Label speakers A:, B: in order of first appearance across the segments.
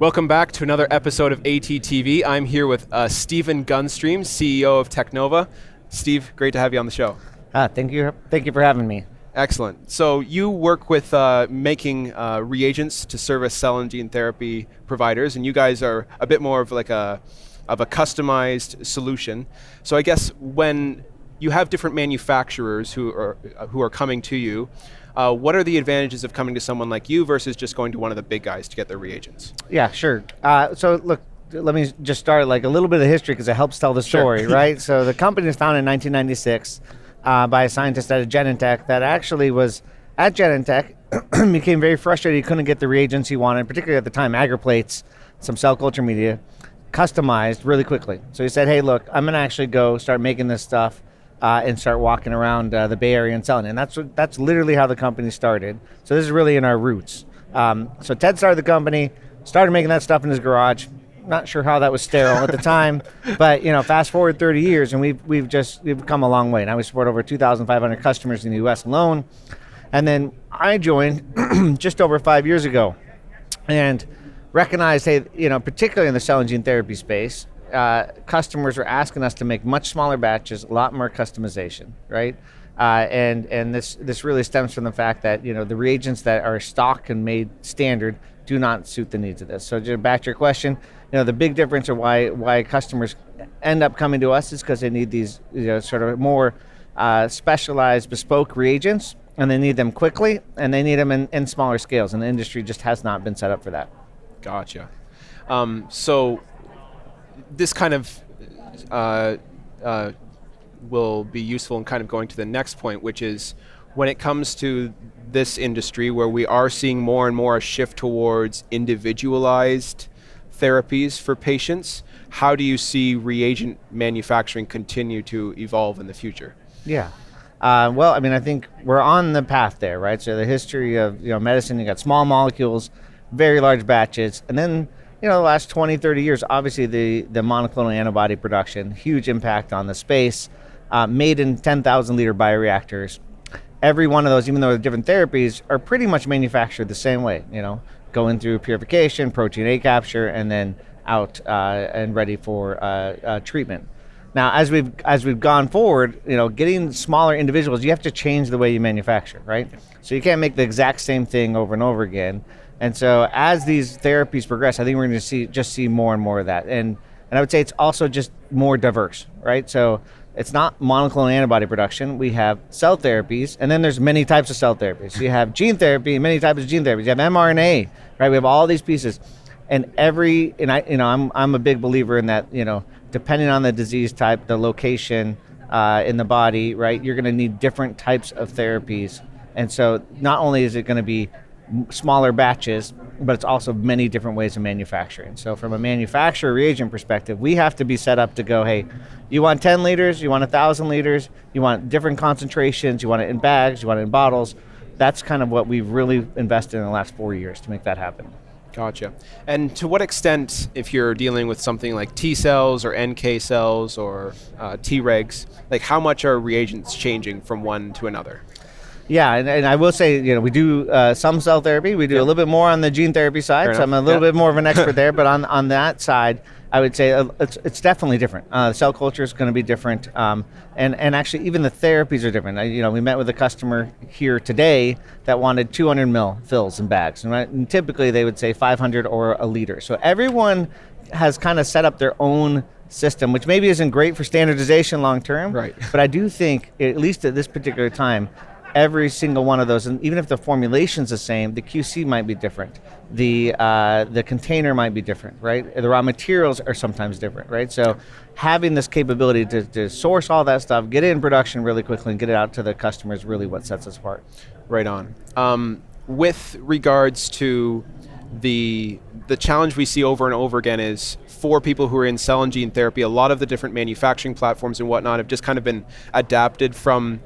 A: Welcome back to another episode of ATTV. I'm here with Stephen Gunstream, CEO of Teknova. Steve, great to have you on the show.
B: Thank you for having me.
A: Excellent. So you work with making reagents to service cell and gene therapy providers, and you guys are a bit more of like a customized solution. So I guess when you have different manufacturers who are coming to you, what are the advantages of coming to someone like you versus just going to one of the big guys to get their reagents?
B: Yeah, sure. So look, let me just start like a little bit of history because it helps tell the story,
A: Sure.
B: right? So the company was founded in 1996 by a scientist at Genentech that actually was at Genentech, became very frustrated he couldn't get the reagents he wanted, particularly at the time, agar plates, some cell culture media, customized really quickly. So he said, hey, look, I'm going to actually go start making this stuff and start walking around the Bay Area and selling it. And that's literally how the company started. So this is really in our roots. So Ted started the company, started making that stuff in his garage. Not sure how that was sterile at the time, but fast forward 30 years and we've come a long way. Now we support over 2,500 customers in the U.S. alone. And then I joined just over 5 years ago and recognized, hey, particularly in the cell and gene therapy space, customers are asking us to make much smaller batches, a lot more customization, right? And this really stems from the fact that the reagents that are stock and made standard do not suit the needs of this. So just back to your question, the big difference or why customers end up coming to us is because they need these sort of more specialized, bespoke reagents, and they need them quickly, and they need them in smaller scales, and the industry just has not been set up for that.
A: Gotcha. So this kind of will be useful in kind of going to the next point, which is when it comes to this industry where we are seeing more and more a shift towards individualized therapies for patients, how do you see reagent manufacturing continue to evolve in the future?
B: Yeah. Well, I think we're on the path there, right? So the history of medicine, you got small molecules, very large batches, and then the last 20, 30 years, obviously the monoclonal antibody production, huge impact on the space, made in 10,000 liter bioreactors. Every one of those, even though they're different therapies, are pretty much manufactured the same way, going through purification, protein A capture, and then out and ready for treatment. Now, as we've gone forward, getting smaller individuals, you have to change the way you manufacture, right? So you can't make the exact same thing over and over again. And so as these therapies progress, I think we're going to see more and more of that. And I would say it's also just more diverse, right? So it's not monoclonal antibody production. We have cell therapies, and then there's many types of cell therapies. So you have gene therapy, many types of gene therapies. You have mRNA, right? We have all these pieces. And I'm a big believer in that, depending on the disease type, the location in the body, right? You're going to need different types of therapies. And so not only is it going to be smaller batches, but it's also many different ways of manufacturing. So from a manufacturer reagent perspective, we have to be set up to go, hey, you want 10 liters, you want 1,000 liters, you want different concentrations, you want it in bags, you want it in bottles. That's kind of what we've really invested in the last 4 years to make that happen.
A: Gotcha. And to what extent, if you're dealing with something like T cells or NK cells or Tregs, like how much are reagents changing from one to another?
B: Yeah, and I will say, we do some cell therapy. We do a little bit more on the gene therapy side, so I'm a little bit more of an expert there. But on that side, I would say it's definitely different. Cell culture is going to be different, and actually even the therapies are different. We met with a customer here today that wanted 200 ml fills in bags, and typically they would say 500 or a liter. So everyone has kind of set up their own system, which maybe isn't great for standardization long term.
A: Right.
B: But I do think, at least at this particular time, every single one of those, and even if the formulation's the same, the QC might be different. The container might be different, right? The raw materials are sometimes different, right? So having this capability to source all that stuff, get it in production really quickly, and get it out to the customer is really what sets us apart.
A: Right on. With regards to the challenge we see over and over again is for people who are in cell and gene therapy, a lot of the different manufacturing platforms and whatnot have just kind of been adapted from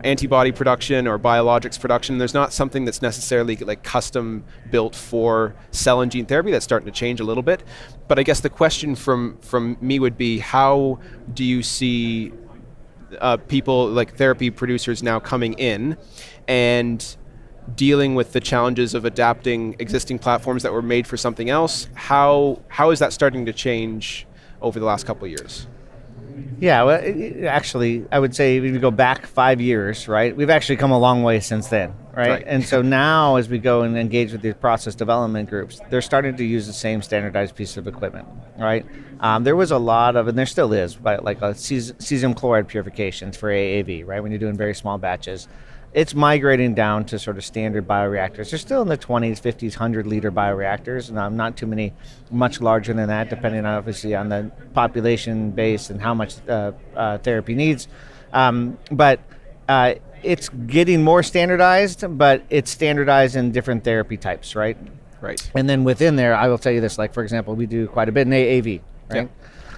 A: antibody production or biologics production. There's not something that's necessarily like custom built for cell and gene therapy. That's starting to change a little bit. But I guess the question from me would be, how do you see people like therapy producers now coming in and dealing with the challenges of adapting existing platforms that were made for something else. How is that starting to change over the last couple of years?
B: Yeah, well, actually, I would say if you go back 5 years, right, we've actually come a long way since then, right? And so now as we go and engage with these process development groups, they're starting to use the same standardized piece of equipment, right? There was a lot of, and there still is, but like cesium chloride purifications for AAV, right, when you're doing very small batches. It's migrating down to sort of standard bioreactors. They're still in the 20s, 50s, 100-liter bioreactors, and not too many much larger than that, depending obviously on the population base and how much therapy needs. But it's getting more standardized, but it's standardized in different therapy types, right?
A: Right.
B: And then within there, I will tell you this, like for example, we do quite a bit in AAV, right? Yep.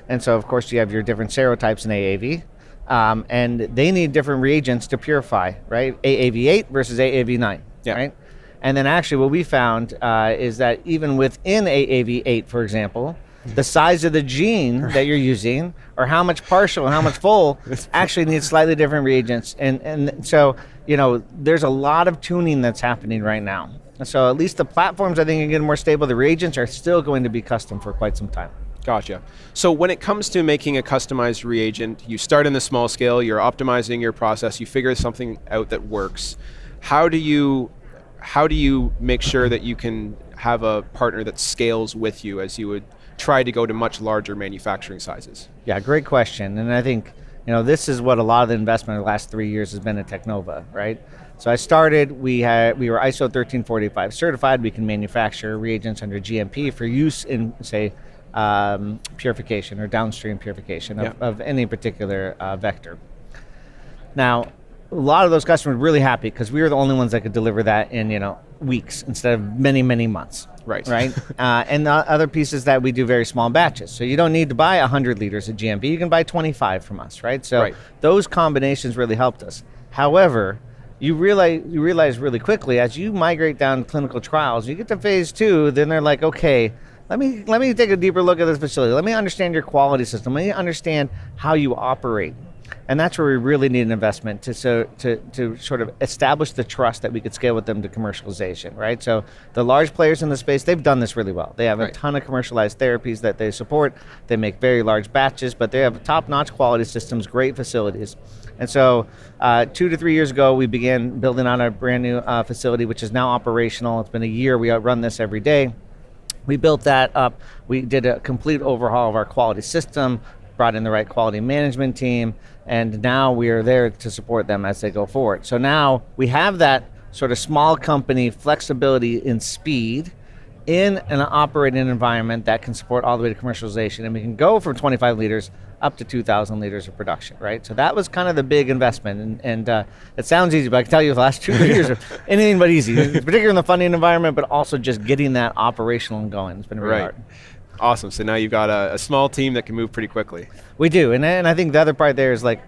B: And so of course you have your different serotypes in AAV. And they need different reagents to purify, right? AAV8 versus AAV9, right? And then actually what we found is that even within AAV8, for example, the size of the gene that you're using, or how much partial and how much full, actually needs slightly different reagents. And so, there's a lot of tuning that's happening right now. So at least the platforms, I think, are getting more stable. The reagents are still going to be custom for quite some time.
A: Gotcha. So when it comes to making a customized reagent, you start in the small scale, you're optimizing your process, you figure something out that works. How do you make sure that you can have a partner that scales with you as you would try to go to much larger manufacturing sizes?
B: Yeah, great question. And I think, this is what a lot of the investment in the last 3 years has been at Teknova, right? So I started, we were ISO 13485 certified. We can manufacture reagents under GMP for use in, say, purification or downstream purification of any particular vector. Now, a lot of those customers were really happy because we were the only ones that could deliver that in weeks instead of many, many months.
A: Right.
B: And the other piece is that we do very small batches. So you don't need to buy 100 liters of GMP. You can buy 25 from us, right? So those combinations really helped us. However, you realize really quickly as you migrate down clinical trials, you get to phase 2, then they're like, okay, let me take a deeper look at this facility. Let me understand your quality system. Let me understand how you operate. And that's where we really need an investment to sort of establish the trust that we could scale with them to commercialization, right? So the large players in the space, they've done this really well. They have a ton of commercialized therapies that they support. They make very large batches, but they have top-notch quality systems, great facilities. And so 2 to 3 years ago, we began building on a brand new facility, which is now operational. It's been a year. We run this every day. We built that up. We did a complete overhaul of our quality system, brought in the right quality management team, and now we are there to support them as they go forward. So now we have that sort of small company flexibility in speed in an operating environment that can support all the way to commercialization. And we can go from 25 liters up to 2,000 liters of production, right? So that was kind of the big investment. And it sounds easy, but I can tell you the last 2 years are anything but easy, particularly in the funding environment, but also just getting that operational and going. It's been really hard.
A: Awesome. So now you've got a small team that can move pretty quickly.
B: We do. And I think the other part there is like,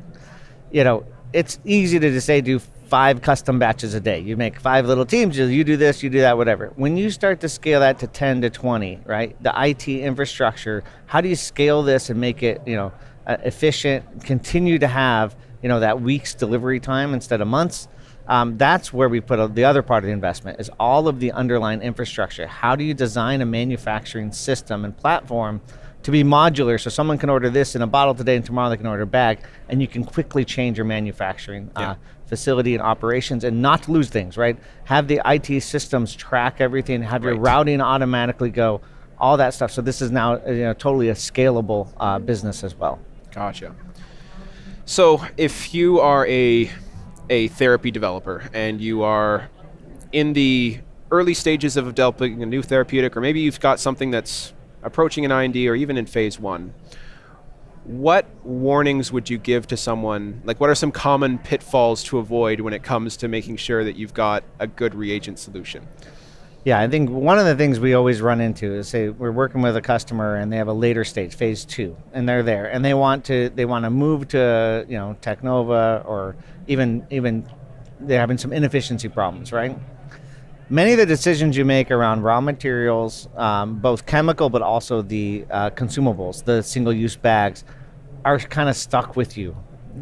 B: it's easy to just say do 5 custom batches a day. You make 5 little teams, you do this, you do that, whatever. When you start to scale that to 10 to 20, right? The IT infrastructure, how do you scale this and make it, efficient, continue to have, that week's delivery time instead of months? That's where we put the other part of the investment is all of the underlying infrastructure. How do you design a manufacturing system and platform to be modular so someone can order this in a bottle today and tomorrow they can order a bag, and you can quickly change your manufacturing facility and operations and not lose things, right? Have the IT systems track everything, have your routing automatically go, all that stuff. So this is now totally a scalable business as well.
A: Gotcha. So if you are a therapy developer and you are in the early stages of developing a new therapeutic, or maybe you've got something that's approaching an IND or even in phase 1, what warnings would you give to someone? Like, what are some common pitfalls to avoid when it comes to making sure that you've got a good reagent solution?
B: Yeah, I think one of the things we always run into is, say we're working with a customer and they have a later stage, phase 2, and they're there and they want to move to Teknova, or even they're having some inefficiency problems, right? Many of the decisions you make around raw materials, both chemical but also the consumables, the single-use bags, are kind of stuck with you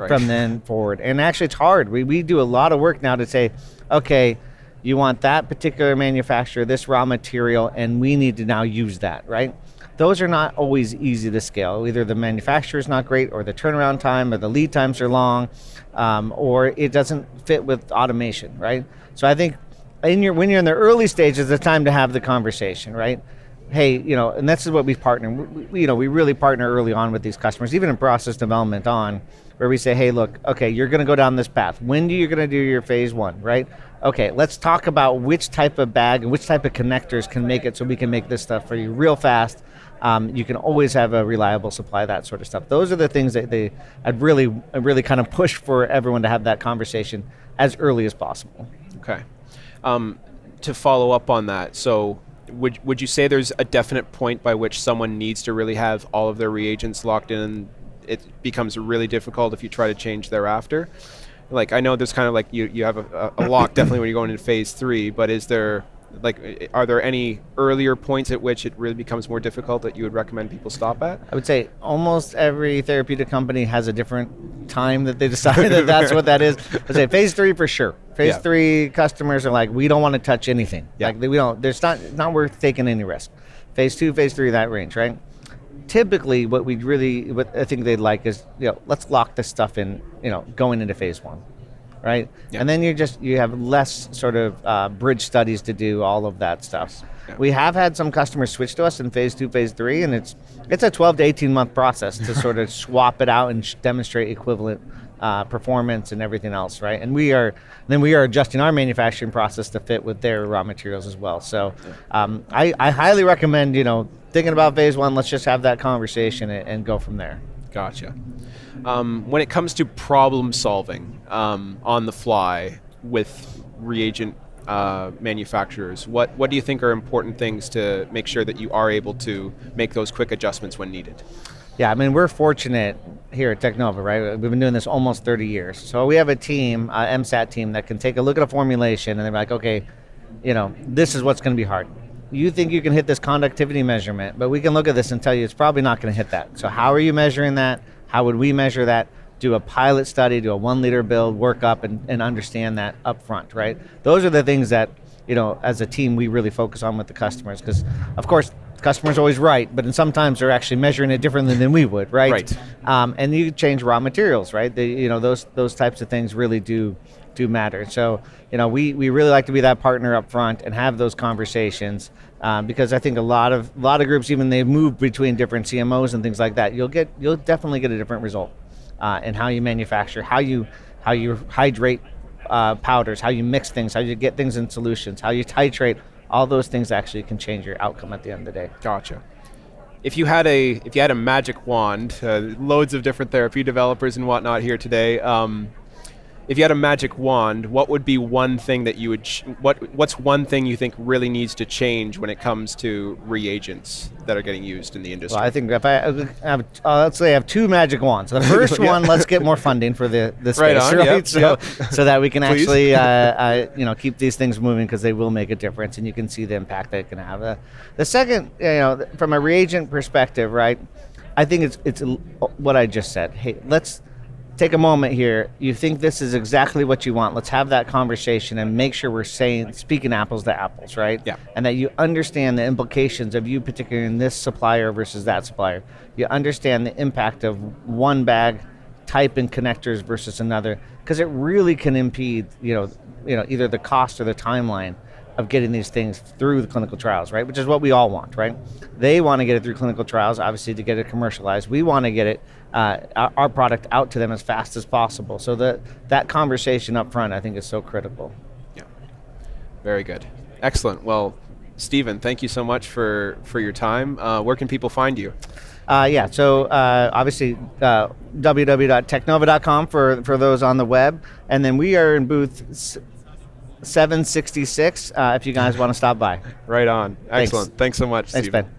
B: from then forward. And actually it's hard. We do a lot of work now to say, okay, You want that particular manufacturer, this raw material, and we need to now use that, right? Those are not always easy to scale. Either the manufacturer is not great, or the turnaround time, or the lead times are long, or it doesn't fit with automation, right? So I think when you're in the early stages, it's time to have the conversation, right? Hey, and this is what we partner. We really partner early on with these customers, even in process development where we say, hey, look, okay, you're going to go down this path. When are you going to do your phase 1, right? Okay, let's talk about which type of bag and which type of connectors can make it so we can make this stuff for you real fast. You can always have a reliable supply, that sort of stuff. Those are the things that I'd really kind of push for everyone to have that conversation as early as possible.
A: Okay. To follow up on that, so would you say there's a definite point by which someone needs to really have all of their reagents locked in, and it becomes really difficult if you try to change thereafter? Like, I know there's kind of like you have a lock definitely when you're going into phase 3, but are there any earlier points at which it really becomes more difficult that you would recommend people stop at?
B: I would say almost every therapeutic company has a different time that they decide that's what that is. I'd say phase 3 for sure. Phase 3 customers are like, we don't want to touch anything. Yeah. Like we don't. There's not worth taking any risk. Phase 2, phase 3, that range, right? Typically, what I think they'd like is, let's lock this stuff in, going into phase 1. Right? Yeah. And then you have less sort of bridge studies to do, all of that stuff. Yeah. We have had some customers switch to us in phase 2, phase 3, and it's a 12 to 18 month process to sort of swap it out and demonstrate equivalent performance and everything else, right? And we are adjusting our manufacturing process to fit with their raw materials as well. So I highly recommend, thinking about phase 1, let's just have that conversation and go from there.
A: Gotcha. When it comes to problem solving on the fly with reagent manufacturers, what do you think are important things to make sure that you are able to make those quick adjustments when needed?
B: Yeah, I mean, we're fortunate here at Teknova, right? We've been doing this almost 30 years. So we have a team, MSAT team, that can take a look at a formulation and they're like, okay, this is what's going to be hard. You think you can hit this conductivity measurement, but we can look at this and tell you it's probably not going to hit that. So how are you measuring that? How would we measure that? Do a pilot study, do a 1 liter build, work up and understand that up front, right? Those are the things that, as a team, we really focus on with the customers, because, of course, the customer's always right, but sometimes they're actually measuring it differently than we would, right?
A: Right.
B: And you change raw materials, right? Those types of things really do matter. So, we really like to be that partner up front and have those conversations, because I think a lot of groups, even they move between different CMOs and things like that, you'll definitely get a different result in how you manufacture, how you hydrate powders, how you mix things, how you get things in solutions, how you titrate. All those things actually can change your outcome at the end of the day.
A: Gotcha. If you had a magic wand, loads of different therapy developers and whatnot here today. If you had a magic wand, what would be one thing that you would? What's one thing you think really needs to change when it comes to reagents that are getting used in the industry?
B: Well, I think if I have, let's say I have 2 magic wands. The first one, let's get more funding for the space,
A: right? Yep,
B: so that we can actually, keep these things moving, because they will make a difference, and you can see the impact that it can have. The second, from a reagent perspective, right? I think it's what I just said. Hey, let's take a moment here. You think this is exactly what you want. Let's have that conversation and make sure we're speaking apples to apples, right?
A: Yeah.
B: And that you understand the implications of you, particularly in this supplier versus that supplier. You understand the impact of one bag type and connectors versus another, because it really can impede, either the cost or the timeline of getting these things through the clinical trials, right? Which is what we all want, right? They want to get it through clinical trials, obviously, to get it commercialized. We want to get it, our product out to them as fast as possible. So that conversation up front, I think, is so critical.
A: Yeah, very good. Excellent. Well, Stephen, thank you so much for your time. Where can people find you?
B: So obviously www.teknova.com for those on the web. And then we are in booth 766 if you guys want to stop by.
A: Right on. Excellent. Thanks so much, Stephen.
B: Thanks, Ben.